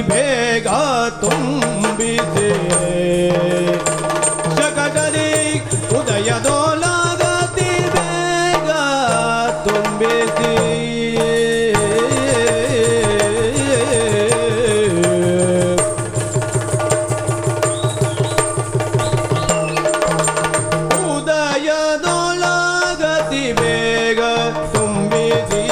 ಬೇಗ ತುಂಬಿದೆ ಜಗದರಿ ಉದಯದೊಳಗತಿ ಬೇಗ ತುಂಬಿದೆ ಉದಯದೊಳಗತಿ ಬೇಗ ತುಂಬಿದೆ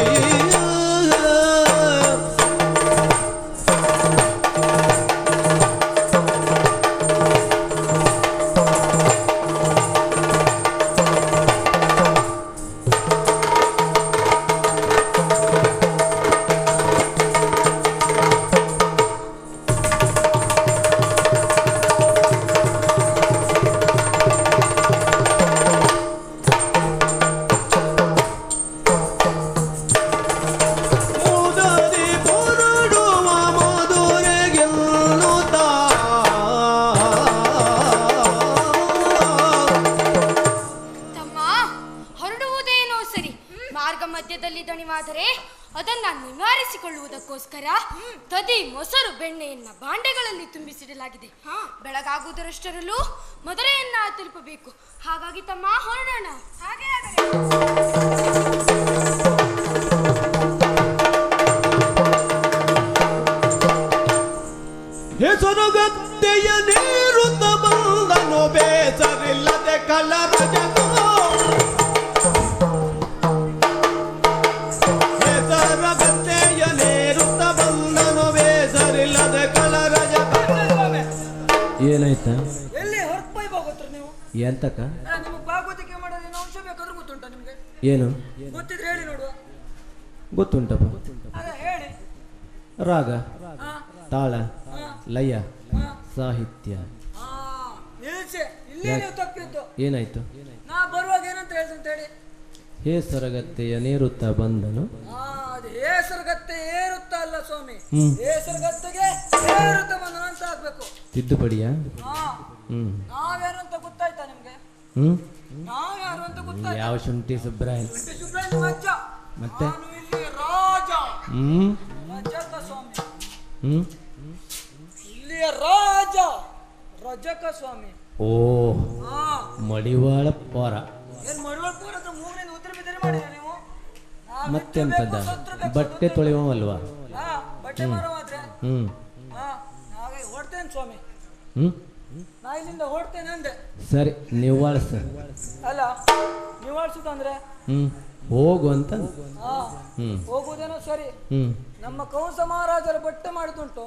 ಮಧ್ಯದಲ್ಲಿ ದಣಿವಾದರೆ ಅದನ್ನು ನಿವಾರಿಸಿಕೊಳ್ಳುವುದಕ್ಕೋಸ್ಕರ ತದಿ ಮೊಸರು ಬೆಣ್ಣೆಯನ್ನ ಬಾಂಡೆಗಳಲ್ಲಿ ತುಂಬಿಸಿಡಲಾಗಿದೆ. ಬೆಳಗಾಗುವುದರಷ್ಟರಲ್ಲೂ ಮದುರೆಯನ್ನ ತಲುಪಬೇಕು. ಹಾಗಾಗಿ ತಮ್ಮ ಹೊರಡೋಣ. ಹಾಗೆ ಹೆಸರುಗತ್ತೆಯ ನೀರುತ್ತ ಬಂದನು ಬೇಸರಿಲ್ಲದೆ ಕಲರಜ ಏನಾಯ್ತಾ? ಎಲ್ಲಿ ಹೊರಪೈ ಹೋಗುತ್ತಾರೆ ನೀವು? ಎಂತಕ್ಕ? ನಿಮಗೆ ಭಾಗವತಿಕೆ ಮಾಡೋದು ಏನು ಅಂಶ ಬೇಕಾದ್ರೂ ಗೊತ್ತುಂಟಾ ನಿಮಗೆ? ಏನು ಗೊತ್ತಿದ್ರೆ ಹೇಳಿ ನೋಡುವ. ಗೊತ್ತುಂಟಪ್ಪ. ಅದ ಹೇಳಿ. ರಾಗ, ತಾಳ, ಲಯ, ಸಾಹಿತ್ಯ. ನಿಲ್ಸೆ, ಇಲ್ಲೇ ನೀವು ತಪ್ಪಿದ್ದು. ಏನಾಯ್ತು? ನಾ ಬರುವಾಗ ಏನಂತ ಹೇಳ್ತಂತ ಹೇಳಿ. ಹೇಸರಗತ್ತೆಯ ನೀರುತ್ತಾ ಬಂದನು. ಅದು ಹೇಸರಗತ್ತೆ ಏರುತ್ತಾ ಅಲ್ಲ ಸ್ವಾಮಿ, ಹೇಸರಗತ್ತೆಗೆ ಏರುತ್ತ ಬಂದನು ಅಂತ ಆಗ್ಬೇಕು. ತಿದ್ದುಪಡಿಯಾ? ನಾವ್ಯಾರು ಅಂತ ಗೊತ್ತಾಯ್ತಾ ನಿಮ್ಗೆ? ನಾವ್ಯಾರು ಅಂತ ಗೊತ್ತಾಯ್ತು? ಯಾವ ಶುಂಠಿ ಸುಬ್ರಾಯನ್? ಸುಬ್ರಾಯನ್ ಅಜ್ಜ. ಮತ್ತೆ ನಾನು ಇಲ್ಲಿ ರಾಜ. ರಜಕ ಸ್ವಾಮಿ. ಇಲ್ಲಿಯ ರಾಜ ರಜಕ ಸ್ವಾಮಿ. ಓ ಮಡಿವಾಳ ಪೋರ. ಏನ್ ಮಡಿವಾಳ ಪೋರ ಅಂತ ಮೂಗಿನಿಂದ ಉತ್ತರ ಬಿದ್ದರೆ ಮಾಡಿದ್ರೆ ನೀವು? ಮತ್ತೆಂತದ ಬಟ್ಟೆ ತೊಳೆಯುವಲ್ವಾ? ಬಟ್ಟೆ ಮಾರವಾದ್ರೆ ಹಾಗೆ ಹೊಡ್ತೇನೆ ಸ್ವಾಮಿ. ನಾ ಇಲ್ಲಿಂದ ಹೊಡ್ತೇನೆ ಅಂದೆ. ಸರಿ ನಿವಾಳಿಸ. ಅಲ್ಲ ನಿವಾಳಿಸುದಂದ್ರೆ ಹೋಗು ಅಂತ. ಹೋಗುವುದೇನೋ ಸರಿ. ನಮ್ಮ ಕಂಸ ಮಹಾರಾಜರ ಬಟ್ಟೆ ಮಾಡಿದುಂಟು,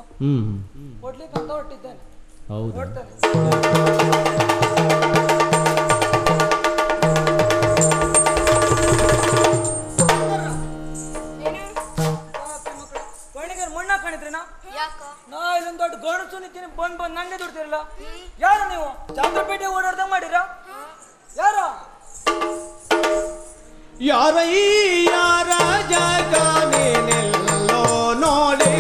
ಕೊಡ್ಲಿಕ್ಕೆ ಅಂತ ಹೊಟ್ಟಿದ್ದೇನೆ. ಹೌದು ಹೊಡ್ತೇನೆ. ಮಣ್ಣ ಕಾಣಿದ್ರೇನಾ? ನಾ ಇಲ್ಲೊಂದು ದೊಡ್ಡ ಗಣಸು ನಿಂತೀನಿ, ಬಂದ್ ನಂಗೆ ದುಡ್ತಿರಲ್ಲ. ಯಾರು ನೀವು? ಚಾಮರಾಜಪೇಟೆ ಓಡಾಡ್ದ ಮಾಡಿರ? ಯಾರ ಯಾರ ಜಗನೇನೆಲ್ಲೋ ನೋಡಿ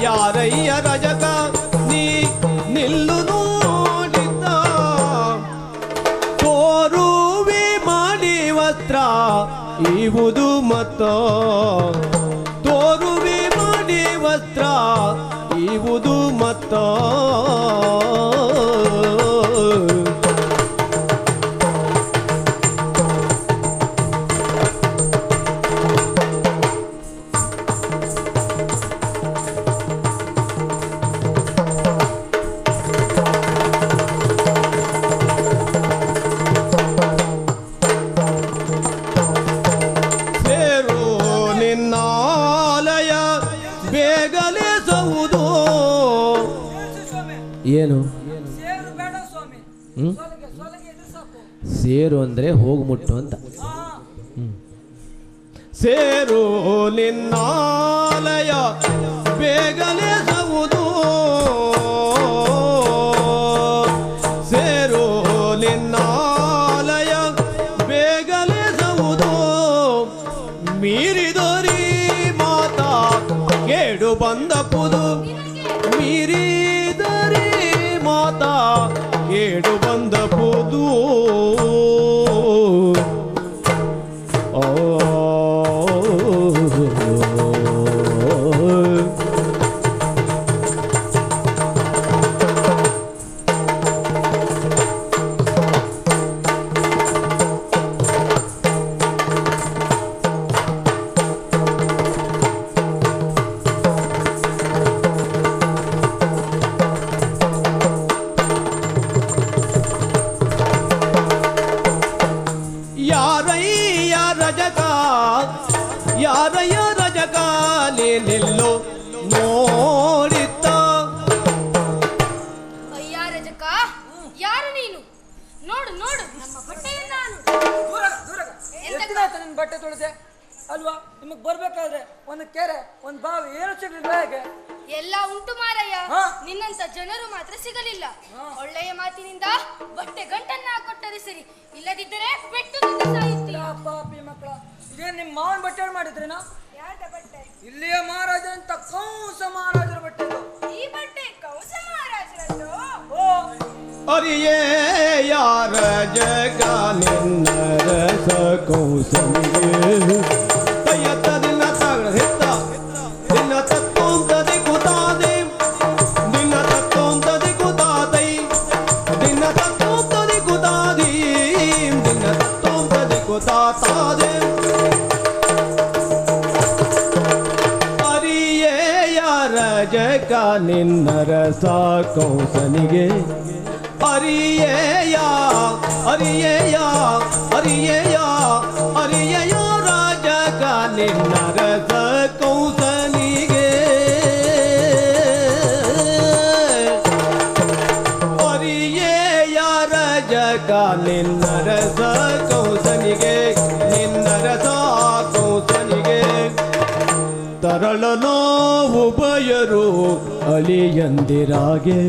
ಯಾರಯ್ಯ ರಜಕ ನೀ ನಿಲ್ಲು ನೋಡಿದ್ದ ತೋರುವಿ ಮಾಡಿ ವಸ್ತ್ರ ಇವುದು ಮತ್ತ ತೋರುವಿ ಮಾಡಿ ವಸ್ತ್ರ ಇವುದು ಮತ್ತ ಏನು ಸೇರು ಅಂದ್ರೆ ಹೋಗ್ಮುಟ್ಟು ಅಂತ. ಸೇರು ನಿನ್ನಾಲಯ ಬೇಗನೆ ಸವುದು ಸೇರು ನಿನ್ನಾಲಯ ಬೇಗನೆ ಸವುದು ಮೀರಿದರಿ ಮಾತಾ ಕೇಡು ಬಂದ ಪುದು ಮೀರಿದರಿ ಮಾತಾ ಕೇಡು ಬಂದ ಪುದು ಯಾರಯ್ಯ ರಜಕ ಯಾರಯ್ಯ ರಜಕ ನಿಲ್ಲು ನೋಡಿತ್ತ ಅಯ್ಯ ರಜಕ ಯಾರು ನೀನು ನೋಡು ನೋಡು ನಮ್ಮ ಬಟ್ಟೆಯನ್ನ ದೂರ ದೂರ ಎಷ್ಟಿದಾಯ್ತು ನಿನ್ನ ಬಟ್ಟೆ ತೊಳೆದೆ ಅಲ್ವಾ? ನಿಮಗ್ ಬರ್ಬೇಕಾದ್ರೆ ಒಂದು ಕೆರೆ ಒಂದು ಬಾವಿ ಏನು ಸಿಗ್ಲಿಲ್ಲ ಹೇಗೆ? ಎಲ್ಲ ಉಂಟು ಮಾರಯ್ಯ, ಹಾ? ನಿನ್ನಂತ ಜನರು ಮಾತ್ರ ಸಿಗಲಿಲ್ಲ. ಒಳ್ಳೆಯ ಮಾತಿನಿಂದ ಬಟ್ಟೆ ಗಂಟನ್ನ ಕೊಟ್ಟರೆ ಸರಿ, ಇಲ್ಲದಿದ್ದರೆ ಪೆಟ್ಟು ತಿಂದು ಸಾಯುತ್ತೀಯ. ಪಾಪಿ ಮಕ್ಕಳ, ಇದೇ ನಿಮ್ಮ ಮಾವನ ಬಟ್ಟೆ ಮಾಡಿದ್ರೇನಾ? ಯಾರ್ದ ಬಟ್ಟೆ? ಇಲ್ಲಿಯ ಮಹಾರಾಜ ಅಂತ ಕಂಸ ಮಹಾರಾಜರ ಬಟ್ಟೆ ಇದು. ಈ ಬಟ್ಟೆ ಕಂಸ ಮಹಾರಾಜರದ್ದು. ಓ ಅರಿಯೇ ಯಾರ ಜಗ ನಿನ್ನ ರಸ ಕೌಸಲಿಗೆ ಕೈಯತ್ತದಿನ ತಗಳ ಹಿತ್ತ ನಿನ್ನ ತತ್ತೋಂತದಿ ಕುತಾದೆ ನಿನ್ನ ತತ್ತೋಂತದಿ ಕುತಾದೈ ನಿನ್ನ ತತ್ತೋಂತದಿ ಕುತಾದಿ ನಿನ್ನ ತತ್ತೋಂತದಿ ಕುತಾತಾದೆ ಅರಿಯೇ ಯಾರ ಜಗ ನಿನ್ನ ರಸ ಕೌಸನಿಗೆ ಅರಿಯೇಯ ಅರಿಯೇಯ ಅರಿಯೇಯ ಅರಿಯೇಯ ರಾಜಗ ನಿನ್ನ ರಸ ಕೌಸನಿಗೆ ಅರಿಯೇಯ ರಾಜಗ ನಿನ್ನ ರಸ ಕೌಸನಿಗೆ ನಿನ್ನ ರಸ ಕೌಸನಿಗೆ ತರಳನೋ ಉಭಯರು ಅಲಿಯಂದಿರಾಗೆ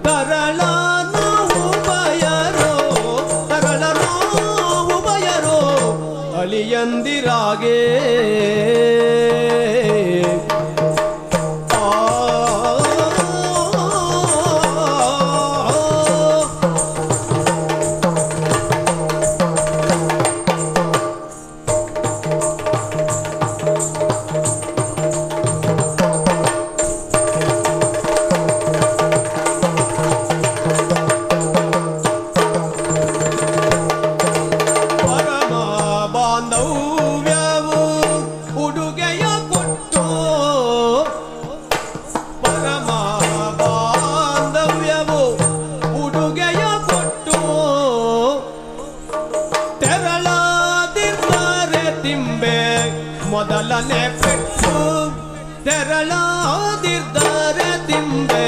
ತರಳನೋ ಉಭಯರೋ ಅಲಿಯಂದಿರಾಗೆ ಮೊದಲನೇ ಪೆಟ್ಟು ತೆರಳಾದಿರ್ದರೆ ತಿಂಬೆ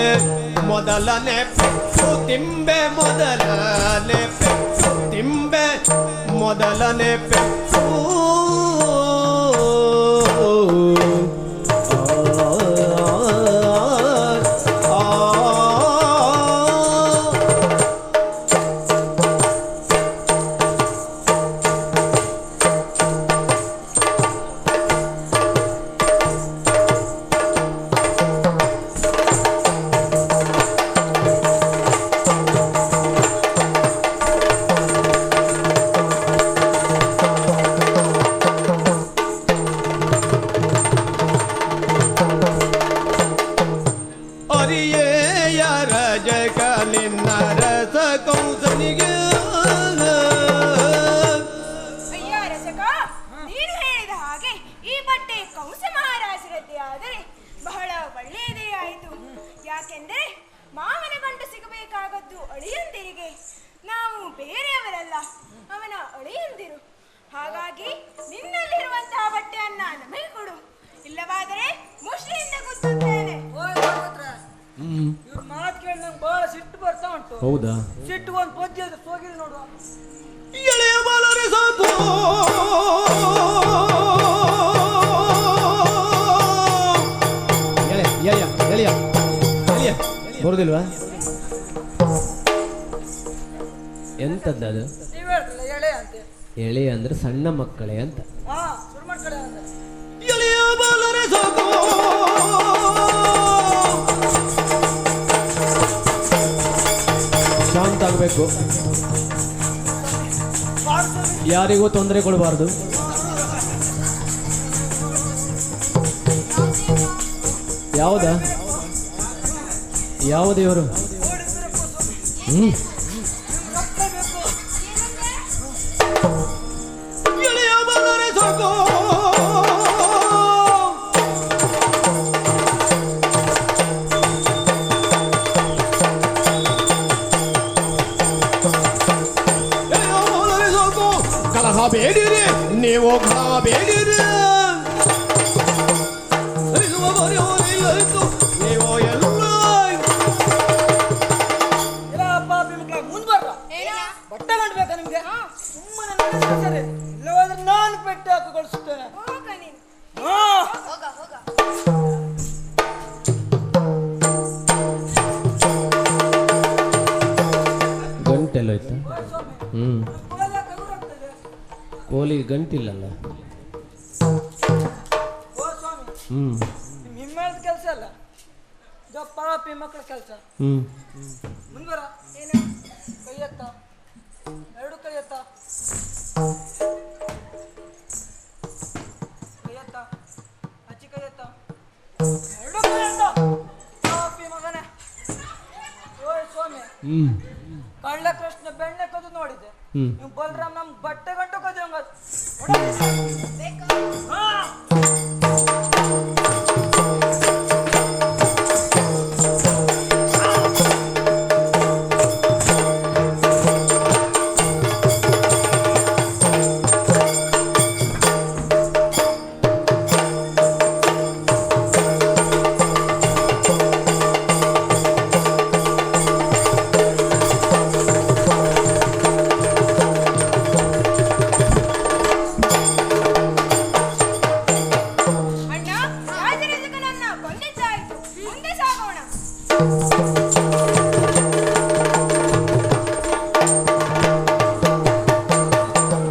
ಮೊದಲನೇ ಪೆಟ್ಟು ತಿಂಬೆ ಮೊದಲನೇ ಪೆಟ್ಟು ತಿಂಬೆ ಮೊದಲನೇ ಪೆಟ್ಟು ಯಾಕೆಂದರೆ ಮಾವನ ಗಂಟು ಸಿಗಬೇಕಾಗದ್ದು ಅಳಿಯಂದಿರಿಗೆ, ನಾವು ಬೇರೆಯವರಲ್ಲ, ಅವನ ಅಳಿಯಂದಿರು. ಹಾಗಾಗಿ ನಿನ್ನಲ್ಲಿರುವಂತಹ ಬಟ್ಟೆಯನ್ನ ನಮಗೆ ಕೊಡು, ಇಲ್ಲವಾದರೆ ಮುಷ್ಟಿಯಿಂದ ಗುದ್ದುತ್ತೇನೆ. ಇವ್ರ ಮಾತು ಕೇಳಿ ನಂಗೆ ಬಹಳ ಸಿಟ್ಟು ಬರ್ತಾ ಉಂಟು. ಹೌದಾ? ಸಿಟ್ಟು ಒಂದು ಪದ್ಯ ಸೋಗಿರಿ ನೋಡುವ. ಎಳೆಯ ಬಾಲರೆ ಸಾಕು ಹೌದಿಲ್ವಾ? ಎಂತದ್ದದು? ನೀವ್ ಹೇಳ್ರಲ್ಲ ಎಳೆ ಅಂತೆ. ಎಳೆ ಅಂದ್ರೆ ಸಣ್ಣ ಮಕ್ಕಳೇ ಅಂತ. ಹಾ ಶುರು ಮಾಡ್ಕೊಳ್ಳಿ ಅಂತ. ಎಳೆಯ ಬಾಲರೆ ಸಾಕು, ಶಾಂತ ಆಗಬೇಕು, ಯಾರಿಗೂ ತೊಂದರೆ ಕೊಡಬಾರ್ದು. ಯಾವುದಾ? ಯಾವ ದೇವರು? ಎಳೆಯ ಬಾಲರೆ ಸಾಕು, ಕಲಹ ಬೇಡಿರಿ ನೀವು, ಕಲಹ ಬೇಡಿರಿ, ನೀವು ಎಲ್ಲ ಮುಂದ್ ಬರ್ರ ಬಟ್ಟೆ ಗಂಡ್ಬೇಕಾ ನಿಮ್ಗೆ? ಸುಮ್ಮನೆ ಇಲ್ಲವಾದ್ರೆ ನಾನು ಪೆಟ್ಟು ಹಾಕಿ ಕಳಿಸುತ್ತೇನೆ. ಗಂಟೆಲ್ಲೋಯ್ತಾ? ಕೋಲಿಗೆ ಗಂಟಿಲ್ಲಲ್ಲ. ನಿಮ್ಮೇಳದ ಕೆಲಸ ಅಲ್ಲ, ಪಾಪಿ ಮಕ್ಕಳ ಕೆಲಸ. ಮುಂದ್ವರ ಕೈ ಎತ್ತ, ಎರಡು ಕೈ ಎತ್ತ, ಕೈ ಎತ್ತ, ಅಚ್ಚಿ ಕೈ ಎತ್ತ, ಎರಡು ಕೈ ಎತ್ತ. ಪಾಪಿ ಮಗನೇ. ಓಯ್ ಸ್ವಾಮಿ, ಕಳ್ಳ ಕೃಷ್ಣ ಬೆಣ್ಣೆ ಕದ್ದು ನೋಡಿದ್ದೆ, ನೀವು ಬಲರಾಮ್ ನಮ್ ಬಟ್ಟೆ ಗಂಟು ಕದ್ದು ಹಂಗ.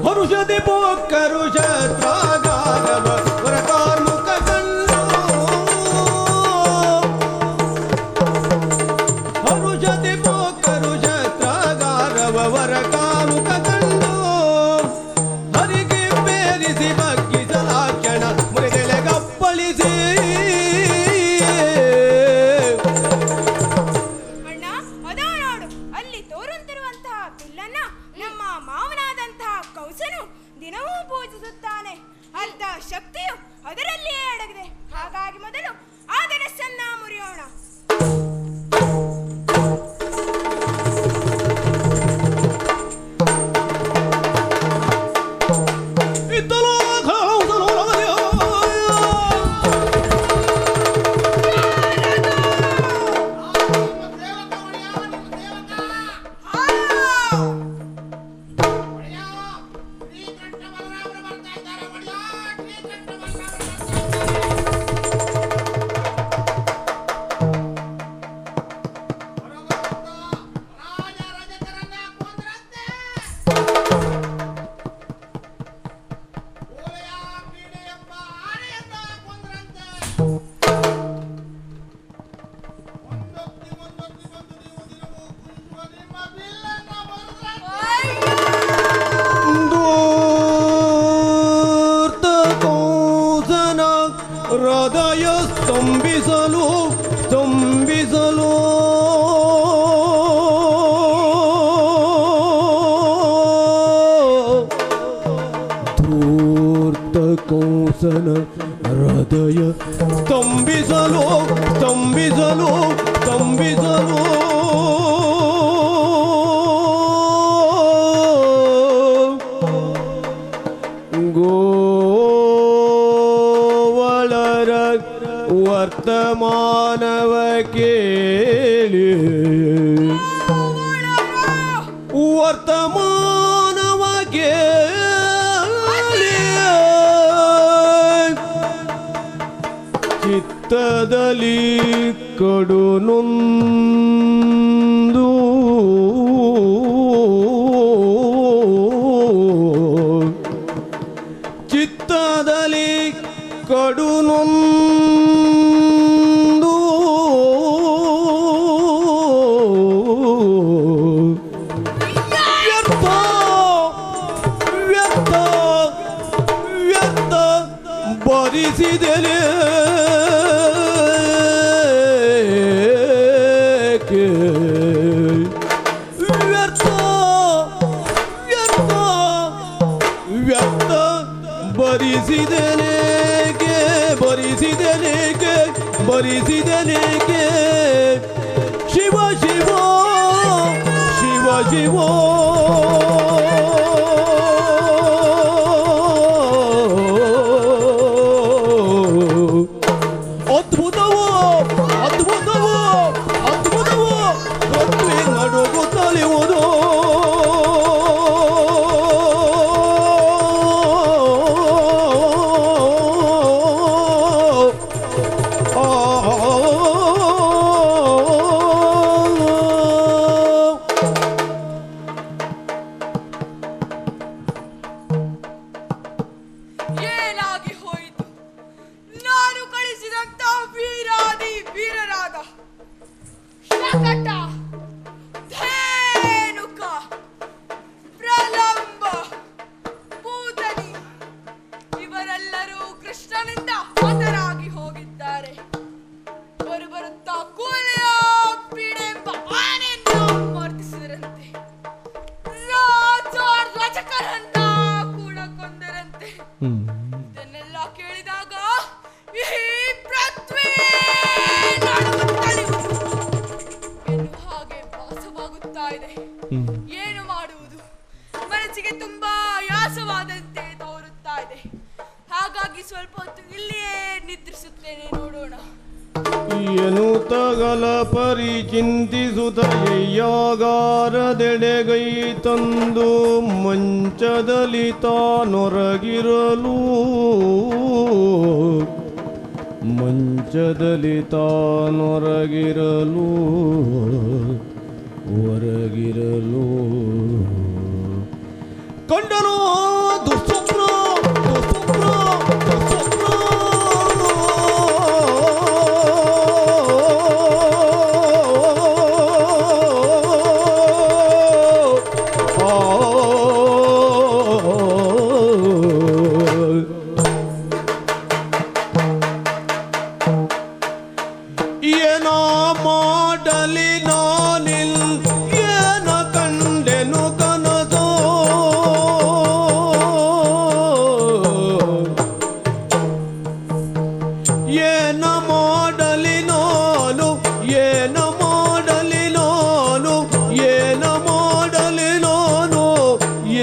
ಹರುಷದಿ ಪೋಕ್ಕರು ಶತ್ರಾಗಾರವ ವರಕಾರ್ಮುಖ ಕಂಡು, ಹರುಷದಿ ಪೋಕ್ಕರು ಶತ್ರಾಗಾರವ ವರಕಾರ್ಮುಖ ಕಂಡು, ಹರಿಗೆ ಬೇರಿಸಿ ಬಗ್ಗಿಸಲಾಕ್ಷಣ ಮುರಿದೆಲೆಗಪ್ಪಳಿಸಿ. ದಿನವೂ ಪೂಜಿಸುತ್ತಾನೆ. ಅರ್ಧ ಶಕ್ತಿಯು ಅದರಲ್ಲಿಯೇ ಅಡಗಿದೆ. ಹಾಗಾಗಿ ಮೊದಲು ಆ ಧನಸ್ಸನ್ನ ಮುರಿಯೋಣ. ಹೃದಯ ಸ್ತಂಭಿಸಲು ಸ್ತಂಭಿಸಲು ಧೂರ್ತ ಕೌಸನ ಹೃದಯ ಸ್ತಂಭಿಸಲು ಸ್ತಂಭಿಸಲು ಸ್ತಂಭಿಸಲು ವರ್ತಮಾನವ ಕೇಳಿ ವರ್ತಮಾನವ ಕೇಳಿ ಚಿತ್ತದಲ್ಲಿ ಕಡು ನೊಂದು ಚಿತ್ತದಲ್ಲಿ ಕಡು ನೊಂದು ವ್ಯರ್ಥ ವ್ಯರ್ಥ ವ್ಯರ್ಥ ಭರಿಸಿದರೆ ವ್ಯರ್ಥ ವ್ಯರ್ಥ ವ್ಯರ್ಥ ಭರಿಸಿದನೇಕೆ ಭರಿಸಿದನೇಕೆ ಭರಿಸಿದನೇಕೆ ಶಿವ ಶಿವ ಶಿವ ಶಿವ ಅದ್ಭುತವೋ ಅದ್ಭುತವೋ ಅದ್ಭುತವೋ ಪೃಥ್ವಿ ನಡುಗುತ್ತಲಿರುವುದು ಏನಾಗಿ ಹೋಯಿತು? ನಾನು ಕಳಿಸಿದಂತ ವೀರಾದಿ ವೀರರಾದ ಶಕಟ, ಧೇನುಕ, ಪ್ರಲಂಬ, ಪೂತನಿ ಇವರೆಲ್ಲರೂ ಕೃಷ್ಣನಿಂದ ಹತರಾಗಿ ಹೋಗಿದ್ದಾರೆ. ಬರುತ್ತಾ ಕೂಲಿಯ ಪೀಡೆಂಬ ಆನೆಯಿಂದ ವರ್ತಿಸಿದರಂತೆ. ರಾಜ ರಚಕರನ್ನ ಕೂಡ ಕೊಂದರಂತೆ. ಇದನ್ನೆಲ್ಲ ಕೇಳಿದಾಗ ಈ ಪೃಥ್ವಿ ಎನ್ನು ಹಾಗೆ ಭಾಸವಾಗುತ್ತಾ ಇದೆ. ಏನು ಮಾಡುವುದು? ಮನಸ್ಸಿಗೆ ತುಂಬಾ ಆಯಾಸವಾದಂತೆ ತೋರುತ್ತಾ ಇದೆ. ಹಾಗಾಗಿ ಸ್ವಲ್ಪ ಹೊತ್ತು ಇಲ್ಲಿಯೇ ನಿದ್ರಿಸುತ್ತೇನೆ, ನೋಡೋಣ. ಏನು ತಗಲ ಪರಿಚಿಂತಿಸುತ್ತ ಯಯ್ಯಾಗಾರದೆಡೆಗೈ ತಂದು ಮಂಚದಲ್ಲಿ ತಾನೊರಗಿರಲು ಮಂಚದಲ್ಲಿ ತಾನೊರಗಿರಲು ಹೊರಗಿರಲು ಕಂಡನು ದುಸ್ವಪ್ನ ದುಸ್ವಪ್ನ ದುಸ್ವಪ್ನ ಏನ ಮಾಡಲಿ ನಾನಿಲ್ ಏನ ಕಂಡೆನು ಕನಸೋ ಏನ ಮಾಡಲಿ ನಾನು ಏನ ಮಾಡಲಿ ನಾನು ಏನ ಮಾಡಲಿ ನಾನು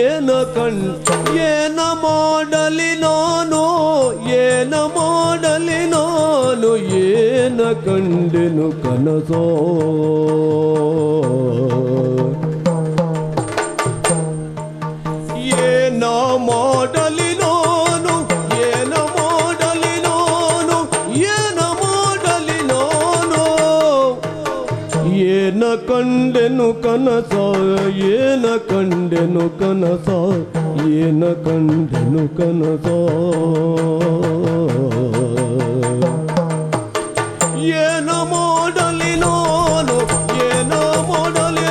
ಏನ ಏನ ಮಾಡಲಿ ನಾನು ಏನ ಮಾಡಲಿ ನಾನು ಏನ ಕಂಡೆನು ಕನಸೋ ಏನ ಮಾಡಲಿ ನಾನು ಏನ ಮಾಡಲಿ ನಾನು ಏನ ಮಾಡಲಿ ನಾನು ಏನ ಕಂಡೆನು ಕನಸ ಏನ ಕಂಡೆನು ಕನಸ ಏನ ಕಂಡೆನು ಕನಸ ಏನ ಮಾಡಲಿ ನಾನು ಏನ ಮಾಡಲಿ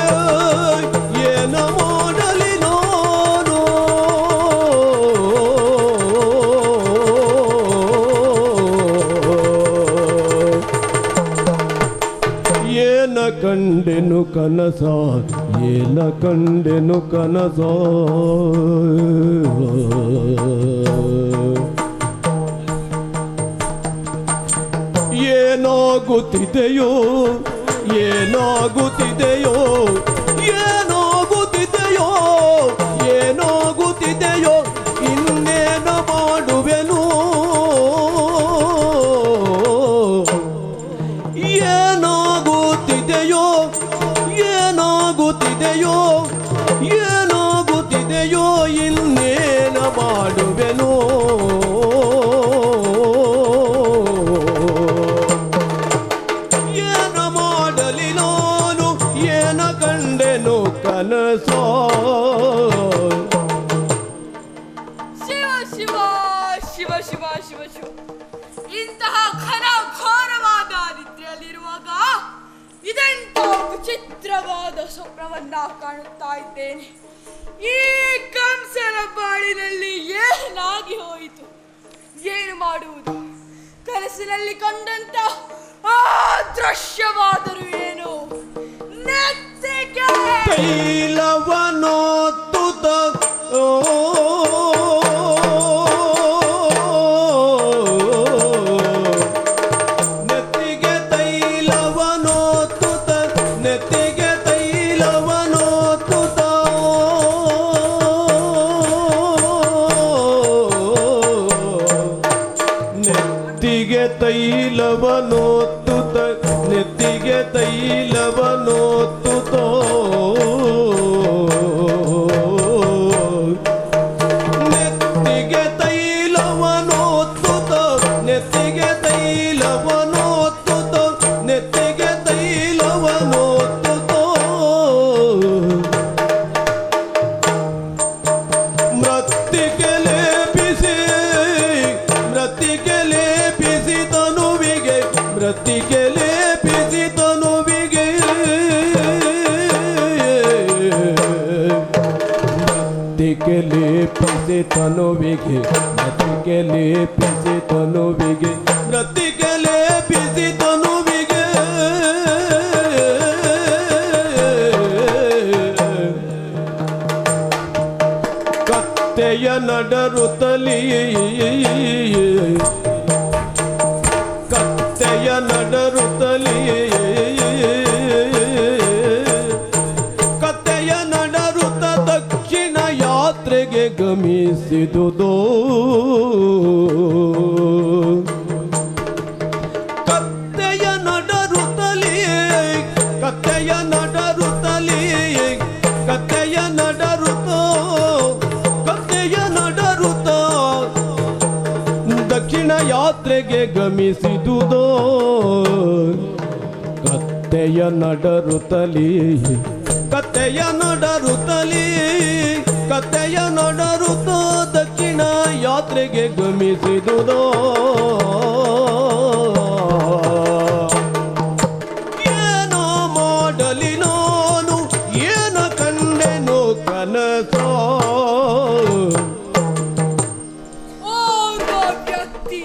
ಏನ ಮಾಡಲಿ ನಾನು ಏನ ಕಂಡೆನು ಕನಸ ಏನ ಕಂಡೆನು ಕನಸ ಏನಾಗುತ್ತಿದೆಯೋ ಏನಾಗುತ್ತಿದೆಯೋ ಏನಾಗುತ್ತಿದೆಯೋ ಏನಾಗುತ್ತಿದೆಯೋ ಇನ್ನೇನ ಮಾಡುವೆನು ಏನಾಗುತ್ತಿದೆಯೋ ಏನಾಗುತ್ತಿದೆಯೋ ಏನಾಗುತ್ತಿದೆಯೋ ಇನ್ನೇನ ಮಾಡುವೆನು ಕಂಡೆನು ಕನಸ ಶಿವ ಶಿವ ಶಿವ ಶಿವ ಶಿವ ಶಿವ ಇಂತಹ ಘನ ಘೋರವಾದ ನಿದ್ರೆಯಲ್ಲಿರುವಾಗ ಇದೆಂತ ವಿಚಿತ್ರವಾದ ಸ್ವಪ್ನವನ್ನ ಕಾಣುತ್ತಾ ಇದ್ದೇನೆ. ಈ ಕಂಸನ ಬಾಳಿನಲ್ಲಿ ಏನಾಗಿ ಹೋಯಿತು? ಏನು ಮಾಡುವುದು? ಕನಸಿನಲ್ಲಿ ಕಂಡಂತ ಆ ದೃಶ್ಯವಾದರೂ ಏನು? ನೆತ್ತಿಗೆ ತೈಲವನೋತ್ತುತ ನೆತ್ತಿಗೆ ತೈಲವನೋತ್ತುತ ನೆತ್ತಿಗೆ ತೈಲವನೋತ್ತುತ ನೆತ್ತಿಗೆ ತೈಲವನೋತ್ತುತ ನೆತ್ತಿಗೆ ತೈಲವನೋತ್ತುತ ನೆತ್ತಿಗೆ ತೈಲವನೋತ್ತುತ ನೆತ್ತಿಗೆ ತೈಲವನೋತ್ತುತ ನೆತ್ತಿಗೆ ತೈಲವನೋತ್ತುತ ಮೃತ್ತಿಗೆ ಲೇಪಿಸಿ ಮೃತ್ತಿಗೆ ಲೇಪಿಸಿ ತನುವಿಗೆ ಮೃತ್ತಿಗೆ ಲೇಪಿಸಿ ತನುವಿಗೆ ಮೃತ್ತಿಗೆ ಲೇಪಿಸಿ ತನುವಿಗೆ ಮೃತ್ತಿಗೆ ಲೇಪಿಸಿ ತನುವಿಗೆ ಮೃತ್ತಿಗೆ ಲೇಪಿಸಿ ತನುವಿಗೆ ಕತ್ತೆಯ ನಡರುತ್ತಲಿ ಕತ್ತೆಯ ನಡರುತ್ತಲಿ ಕತ್ತೆಯ ನಡರುತ್ತ ದಕ್ಷಿಣ ಯಾತ್ರೆಗೆ ಗಮಿಸಿದುದೋ ಕತ್ತೆಯ ನಡರುತ್ತಲಿ ಕತ್ತೆಯ ನಡರುತ್ತಲಿ ಕತ್ತೆಯ ನಡರುತ್ತ ಕತ್ತೆಯ ನಡರುತ್ತ ದಕ್ಷಿಣ ಯಾತ್ರೆಗೆ ಗಮಿಸಿದುದೋ ಕತ್ತೆಯ ನಡರುತ್ತಲಿ ಕತ್ತೆಯ ನಡರುತ್ತಲಿ ಕತ್ತೆಯ ನಡರುತ್ತ ದಕ್ಷಿಣ ಯಾತ್ರೆಗೆ ಗಮಿಸಿದುದೋ ಏನೋ ಮಾಡಲಿ ನಾನು ಏನ ಕಂಡೆನು ಕನಸ ಓರ್ವ ವ್ಯಕ್ತಿ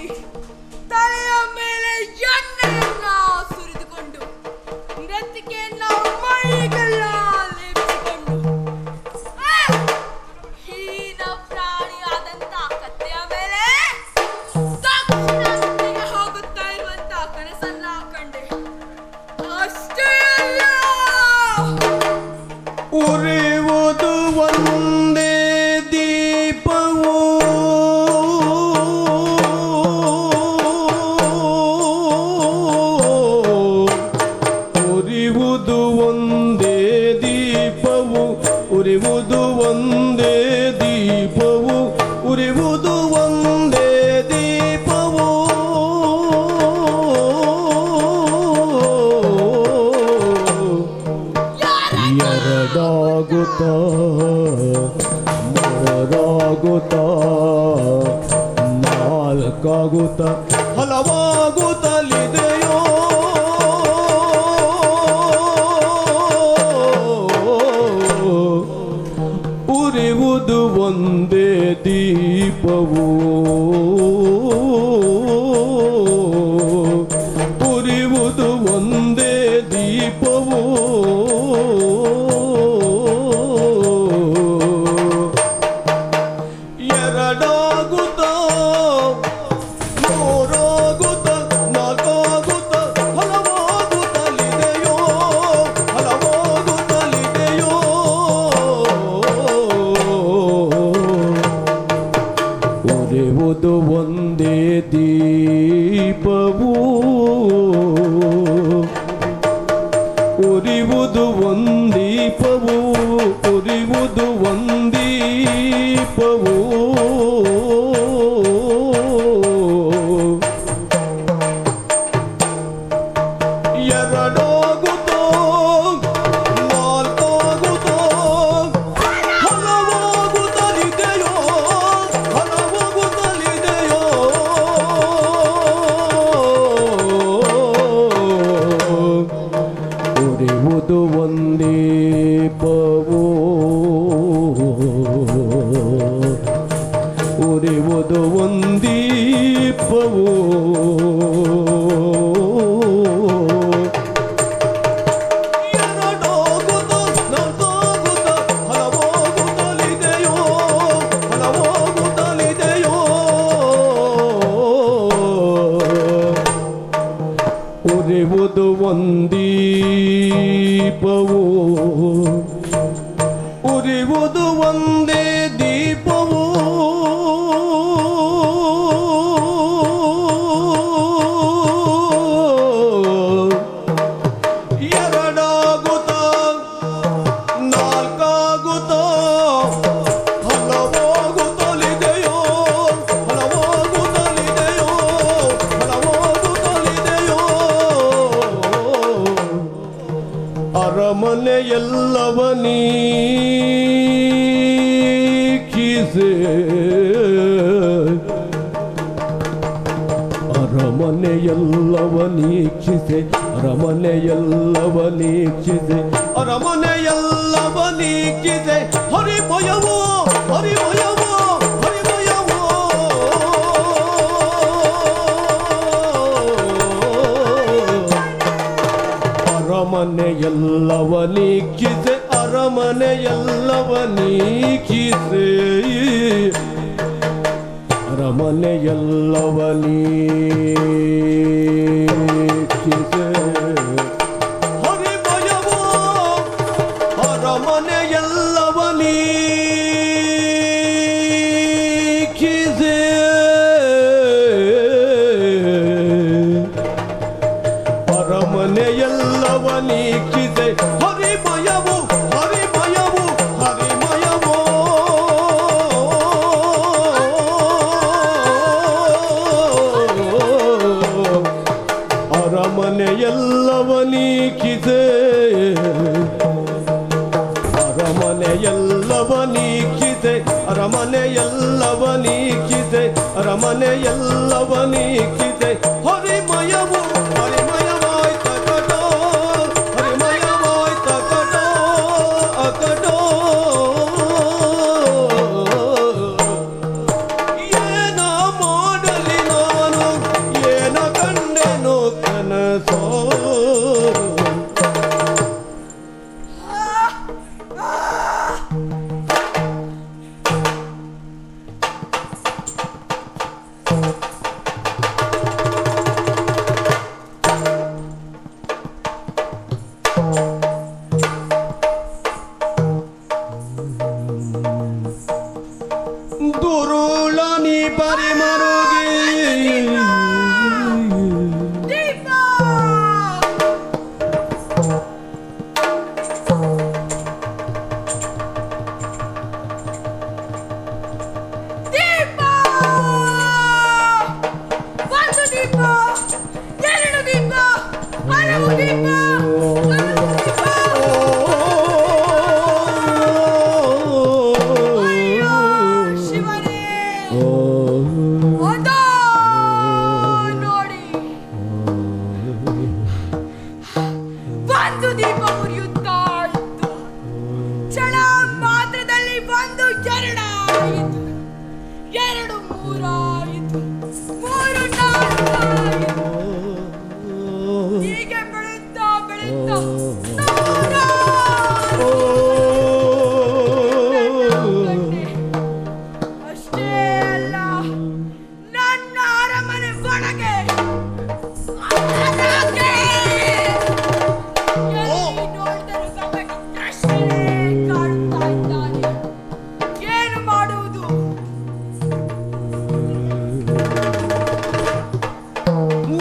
ತಲೆಯ ಮೇಲೆ ಎಣ್ಣೆಯನ್ನ ಸುರಿದುಕೊಂಡು ಮೃತ್ತಿಕೆಯನ್ನ ಮೈಗೆಲ್ಲ ಲೇಪಿಸಿಕೊಂಡು ಹೀನ ಪ್ರಾಣಿಯಾದಂತ ಕತ್ತೆಯ ಮೇಲೆ ದಕ್ಷಿಣ ದಿಕ್ಕಿಗೆ ಹೋಗುತ್ತಾ ಇರುವಂತ ಕನಸನ್ನ ಕಂಡೆ. ಅಷ್ಟೇ ಅಲ್ಲ, ಉರಿಯುವುದು ಒಂದೇ ದೀಪವು ಉರಿಯುವುದು ಒಂದೇ ದೀಪವು ಉರಿಯುವುದು ಒಂದೇ ದೀಪವು ಉರಿಯುವುದು ಒಂದೇ ದೀಪವು ಎರಡಾಗುತ್ತ ಮೂರಾಗುತ್ತ ನಾಲ್ಕಾಗುತ್ತ ಹಲವಾಗುತ್ತಲಿದೆಯೋ ಉರಿಯುವುದು ಒಂದೇ ದೀಪವು ಉರಿಯುವುದು ಒಂದೇ ದೀಪವು ಎರಡಾಗುತ್ತ ಮೂರಾಗುತ್ತ ನಾಲ್ಕಾಗುತ್ತ ಹಲವಾಗುತ್ತಲಿದೆಯೋ ಹಲವಾಗುತ್ತಲಿದೆಯೋ ಉರಿಯುವುದು ಒಂದೇ ದೀಪವು ಉರಿಯುವುದು ಒಂದೀಪವು ಉರಿಯುವುದು ಒಂದೀಪವು ಎರಡಾಗುತ್ತೋ ನಾಲ್ಕಾಗುತ್ತೋ ದೀಪವು ಉರಿವುದು ಒಂದೀಪವು ಎರಡೋಗುತ್ತ ನಾಲ್ಕಾಗುತ್ತ ಹಲವಾಗುತ್ತಲಿದೆಯೋ ಹಲವಾಗುತ್ತಲಿದೆಯೋ ಉರಿವುದು ಒಂದೀಪವು ಉರಿವುದು ಒಂದೇ ದೀಪವು ಎರಡಾಗುತ್ತ ನಾಲ್ಕಾಗುತ್ತ ಹಲವಾಗುತ್ತಲಿದೆಯೋ ಹಲವಾಗುತ್ತಲಿದೆಯೋ ಹಲವಾಗುತ್ತಲಿದೆಯೋ ಅರಮನೆಯೆಲ್ಲವ ನೀಕಿಸೆ ಅರಮನೆಯೆಲ್ಲವ ನೀಕ್ಷಿಸೆ ಅರಮನೆಯೆಲ್ಲವ ನೀಕ್ಷಿಸೆ ಅರಮನೆಯೆಲ್ಲವ ನೀಕ್ಷಿಸೆ ಹರಿಮಯವೋ ಹರಿಮಯವೋ ಹರಿಮಯವೋ ಅರಮನೆಯೆಲ್ಲವ ನೀಕ್ಷಿಸೆ ಅರಮನೆಯೆಲ್ಲವ ನೀಕ್ಷಿಸೆ ಅರಮನೆಯೆಲ್ಲವ ನೀಕ್ಷಿಸೆ ಹರಿಮಯವೋ ಅರಮನೆಯೆಲ್ಲವ ನೀಕ್ಷಿಸೆ ಅರಮನೆಯೆಲ್ಲವ ನೀಕ್ಷಿಸೆ ಹರಿಮಯವೋ ಹರಿಮಯವೋ ಹರಿಮಯವೋ ಅರಮನೆಯೆಲ್ಲವ ನೀಕ್ಷಿಸೆ ಅರಮನೆಯೆಲ್ಲವ ನೀಕ್ಷಿಸೆ ಅರಮನೆಯೆಲ್ಲವ ನೀಕ್ಷಿಸೆ ಅರಮನೆಯೆಲ್ಲವ ನೀಕ್ಷಿಸೆ ಹರಿಮಯವೋ ಹರಿಮಯವಾಯ್ತ ಕಟೋ ಹರಿಮಯವಾಯ್ತ ಕಟೋ ಅಕಟೋ ಏನ ಮಾಡಲಿ ನಾನು ಏನ ಕಂಡೆನು ಕನಸೋ ದುರುಳನಿ ಪರಿಮರುಗಿ ದೀಪ ದೀಪ ಒಂದು ದೀಪ ಎರಡು ದೀಪ ಹಲವು ದೀಪ ಅಯ್ಯೋ ಶಿವನೇ ಅದೋ ನೋಡಿ ಒಂದು ದೀಪ ಉರಿಯುತ್ತಾ ಇತ್ತು ಕ್ಷಣ ಮಾತ್ರದಲ್ಲಿ ಒಂದು ಎರಡಾಯಿತು ಎರಡು ಮೂರಾಯಿತು ಮೂರು ನಾಲ್ಕಾಯಿತು ಹೀಗೆ ಬೆಳೆಯುತ್ತಾ ಬೆಳೆಯುತ್ತಾ ನೂರಾರು ಗಂಟೆ. ಅಷ್ಟೇ ಅಲ್ಲ ನನ್ನ ಅರಮನೆ ಒಳಗೆ ಹೊರಗೆ ಎಲ್ಲಿ ನೋಡಿದರೂ ಗಮನ ಕೃಷ್ಣನೇ ಕಾಣುತ್ತಾ ಇದ್ದಾನೆ. ಏನು ಮಾಡುವುದು?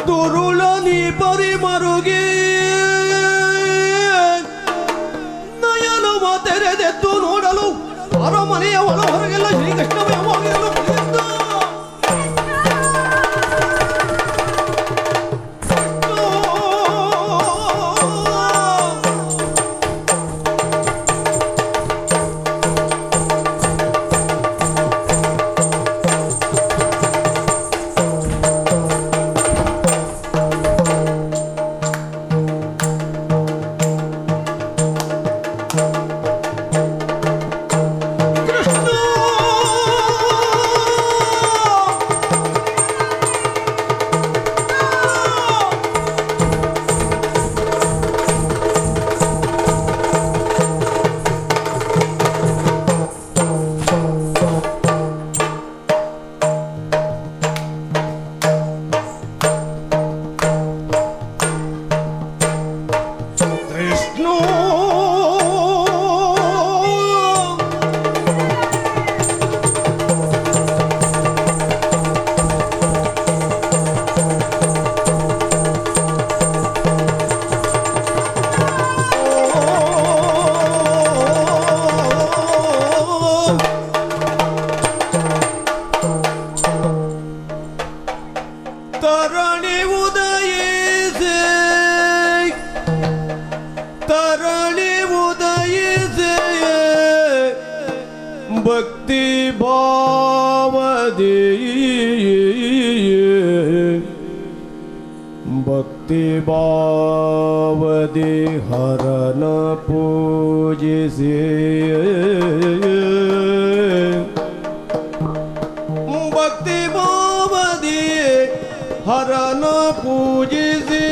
ದುರುಳನಿ ಪರಿಮರುಗಿ ನಯನವ ತೆರೆದೆದ್ದು ನೋಡಲು ಅರಮನೆಯ ಒಳ ಹೊರಗೆಲ್ಲ ಶ್ರೀಕೃಷ್ಣಮಯವಾಗಿರಲು ಕುಳಿತಿದ್ದ. ಭಕ್ತಿ ಭಾವದಿ ಭಕ್ತಿ ಭಾವದಿ ಹರನ ಪೂಜಿಸಿ ಭಕ್ತಿ ಭಾವದಿ ಹರನ ಪೂಜಿಸಿ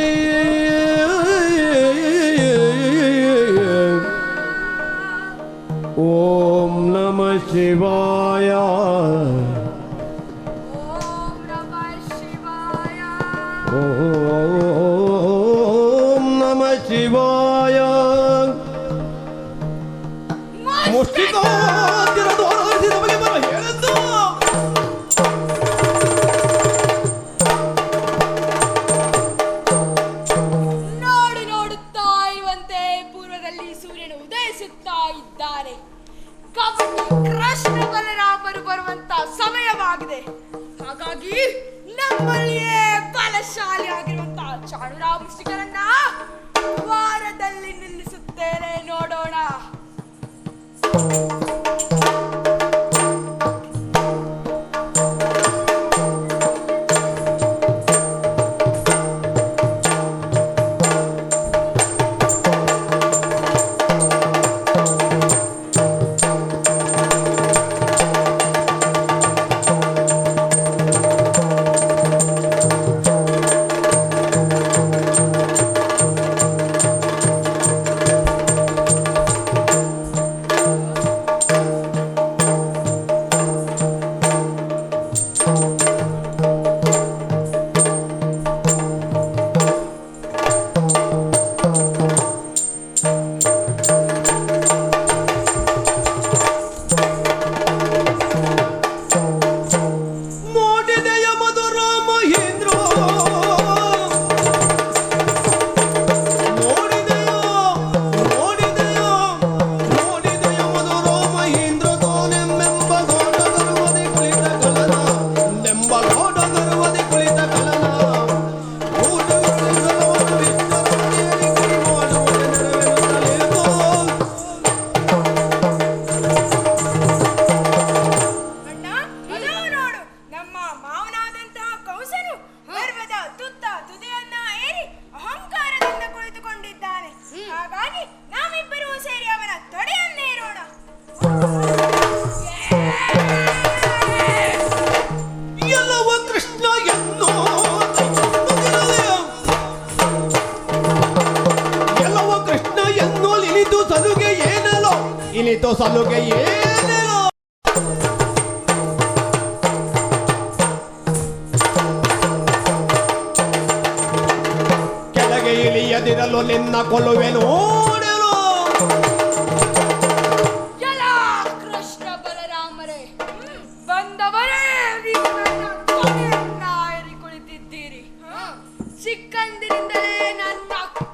ಓಂ ನಮಃ ಶಿವಾಯ ಓಂ ನಮಃ ಶಿವಾಯ ಓಂ ನಮಃ ಶಿವಾಯ ಮುಷ್ಟಿಕಾಂತಿರದು ಆರಾಧಿಸಿ ನಮಗೆ ಬರ ಹೇಳದ್ದು ನೋಡಿ ನೋಡುತ್ತಾ ಇರುವಂತೆ ಪೂರ್ವದಲ್ಲಿ ಸೂರ್ಯನು ಉದಯಿಸುತ್ತಾ ಇದ್ದಾನೆ. ಕಬಡ್ಡಿ ಕೃಷ್ಣ ಬಲರಾಮರು ಬರುವಂತ ಸಮಯವಾಗಿದೆ. ಹಾಗಾಗಿ ನಮ್ಮಲ್ಲಿಯೇ ಬಲಶಾಲಿ ಆಗಿರುವಂತಹ ಚಾಣುರಾವ್ ಮುಷ್ಟಿಕರನ್ನ ವಾರದಲ್ಲಿ ನಿಲ್ಲಿಸುತ್ತೇನೆ, ನೋಡೋಣ. ಇನಿತು ಸಲುಗೆ ಏನೇನೋ ಕೆಳಗೆ ಇಳಿಯದಿರಲು ನಿನ್ನ ಕೊಲ್ಲುವೆನು ಓಡಲು. ಎಲ್ಲ ಕೃಷ್ಣ ಬಲರಾಮರೇ ಬಂದವರೇ, ನಾಯರಿ ಕುಳಿತಿದ್ದೀರಿ. ಚಿಕ್ಕಂದಿನಿಂದಲೇ ನನ್ನ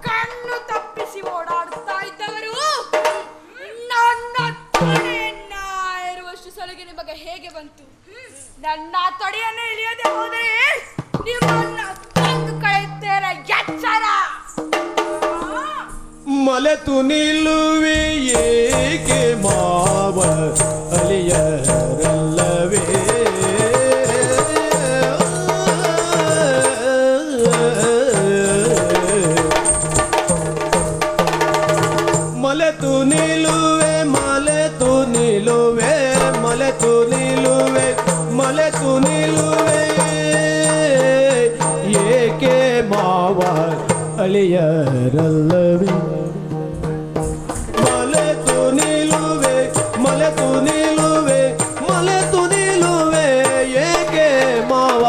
ಕಣ್ಣು ತಪ್ಪಿಸಿ ಓಡಾಡುತ್ತಾ ಇದ್ದವರು ನನ್ನ ತೊಡೆಯನ್ನ ಏರುವಷ್ಟು ಸಲುಗೆ ನಿಮಗೆ ಹೇಗೆ ಬಂತು? ನನ್ನ ತೊಡೆಯನ್ನು ಇಳಿಯದೆ ಹೋದರೆ ನಿಮ್ಮನ್ನ ಕೊಂದು ಕಳೆಯುತ್ತೇನೆ, ಎಚ್ಚರ. ಮಲೆತು ನಿಲ್ಲುವೆ ಏಕೆ ಮಾವ ಅಲಿಯರಲ್ಲವೇ? ಮಲೆತು ನಿಲ್ಲುವೆ ಮಲೆತು ನಿಲ್ಲುವೆ ಮಲೆತು ನಿಲ್ಲುವೆ ಮಲೆತು ನಿಲ್ಲುವೆ ಏಕೆ ಮಾವ ಅಳಿಯರಲ್ಲವೇ? ಮಲೆತು ನಿಲ್ಲುವೆ ಮಲೆತು ನಿಲ್ಲುವೆ ಮಲೆತು ನಿಲ್ಲುವೆ ಏಕೆ ಮಾವ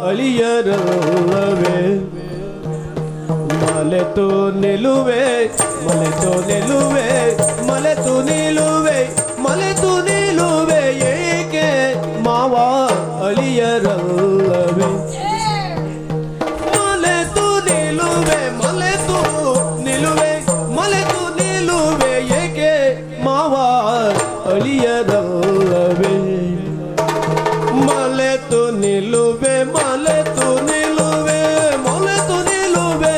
ಅಳಿಯರಲ್ಲವೇ? ಮಲೆತು ನಿಲ್ಲುವೆ ಮಲೆತು ನಿಲ್ಲುವೆ ಮಲೆತು ನಿಲ್ಲುವೆ ಮಲೆತು ನಿಲ್ಲುವೆ ಏಕೆ ಮಾವ ಅಳಿಯರಲ್ಲವೇ? ಮಲೆತು ನಿಲ್ಲುವೆ ಮಲೆತು ನಿಲ್ಲುವೆ ಮಲೆತು ನಿಲ್ಲುವೆ ಏಕೆ ಮಾವ ಅಳಿಯರಲ್ಲವೇ? ಮಲೆತು ನಿಲ್ಲುವೆ ಮಲೆತು ನಿಲ್ಲುವೆ ಮಲೆತು ನಿಲ್ಲುವೆ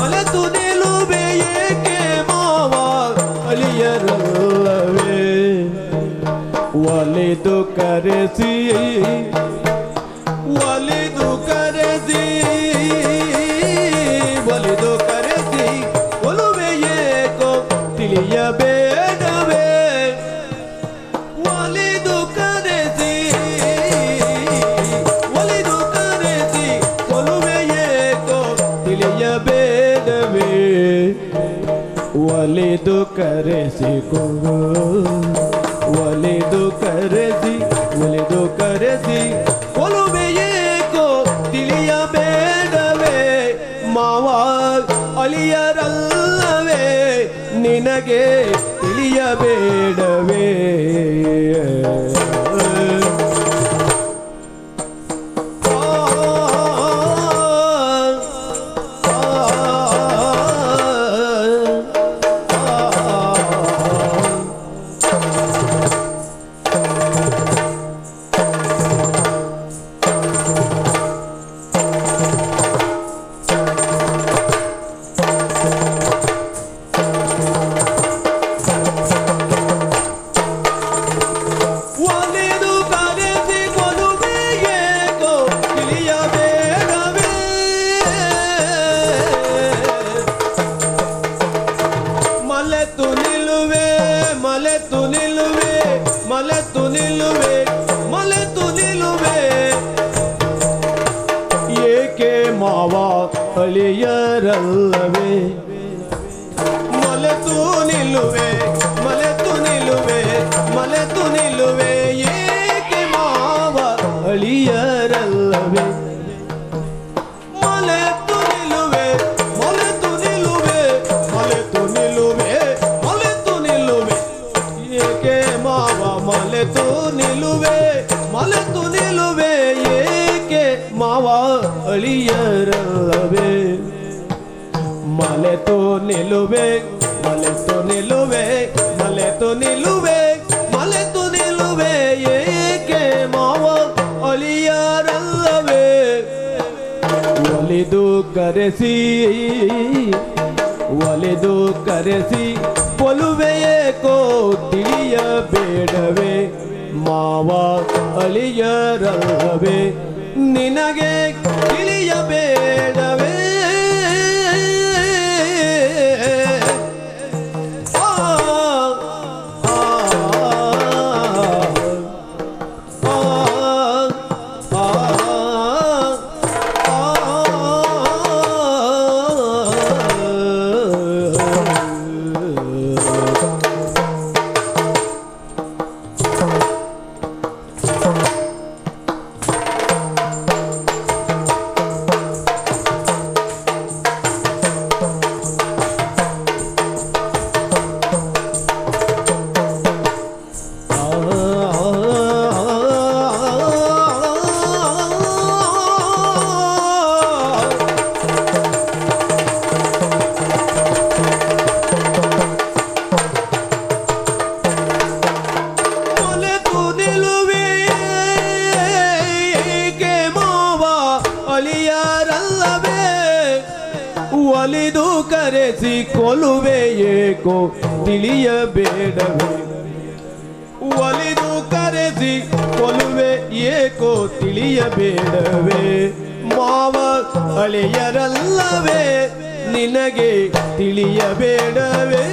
ಮಲೆತು ನಿಲ್ಲುವೆ ಏಕೆ ಮಾವ ಅಳಿಯರಲ್ಲವೇ? ಒಲೆ ಒಲಿದು ಕರೆಸಿ ಒಲಿದು ಕರೆಸಿ ಒಲಿದು ಕರೆಸಿ ಒಲುವೆ ಏಕೋ ತಿಳಿಯಬೇಡವೇ ಒಲಿದು ಕರೆಸಿ ಒಲಿದು ಕರೆಸಿ ಒಲುವೆ ಏಕೋ ತಿಳಿಯಬೇಡವೇ ಒಲಿದು ಕರೆಸಿಕೊಂಡು ಒಲಿದು ಕರೆಸಿ ಒಲಿದು ಕರೆಸಿ ಒಲುವೆ ಏಕೋ ತಿಳಿಯಬೇಡವೇ ಮಾವ ಅಳಿಯರಲ್ಲವೇ ನಿನಗೆ ತಿಳಿಯಬೇಡವೇ ಅಳಿಯರಲ್ಲವೇ ಮಲೆತು ನಿಲ್ಲುವೆ ಮಲೆತು ನಿಲ್ಲುವೆ ಮಲೆತು ನಿಲ್ಲುವೆ ಏಕೆ ಮಾವ ಅಳಿಯರಲ್ಲವೇ ಮಲೆತು ನಿಲ್ಲುವೆ ಮಲೆತು ನಿಲ್ಲುವೆ ಮಲೆತು ನಿಲ್ಲುವೆ ಮಲೆತು ನಿಲ್ಲುವೆ ಏಕೆ ಮಾವ ಮಲೆತು ನಿಲ್ಲುವೆ ಮಲೆತು ನಿಲ್ಲುವೆ ಏಕೆ ಮಾವ ಅಳಿಯರಲ್ಲವೇ ಮಲೆತು ನಿಲ್ಲುವೆ ಮಲೆತು ನಿಲ್ಲುವೆ ಮಲೆತು ನಿಲ್ಲುವೆ ಮಲೆತು ನಿಲ್ಲುವೆ ಏಕೆ ಮಾವ ಅಳಿಯರಲ್ಲವೇ ಒಲಿದು ಕರೆಸಿ ಒಲಿದು ಕರೆಸಿ ಒಲುವೆ ಏಕೋ ತಿಳಿಯಬೇಡವೇ ಮಾವ ಅಳಿಯರಲ್ಲವೇ ನಿನಗೆ ತಿಳಿಯಬೇಡವೇ ಒಲಿದು ಕರೆಸಿ ಕೊಲುವೆ ಏಕೋ ತಿಳಿಯಬೇಡವೇ ಒಲಿದು ಕರೆಸಿ ಕೊಲುವೆ ಏಕೋ ತಿಳಿಯಬೇಡವೇ ಮಾವ ಅಳೆಯರಲ್ಲವೇ ನಿನಗೆ ತಿಳಿಯಬೇಡವೇ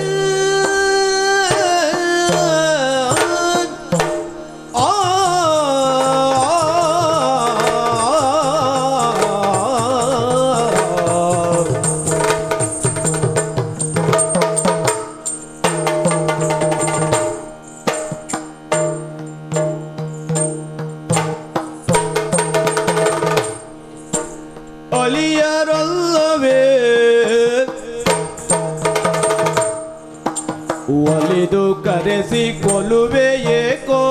ಅಳಿಯರಲ್ಲವೇ ಒಲಿದು ಕರೆಸಿ ಕೊಲುವೆ ಏಕೋ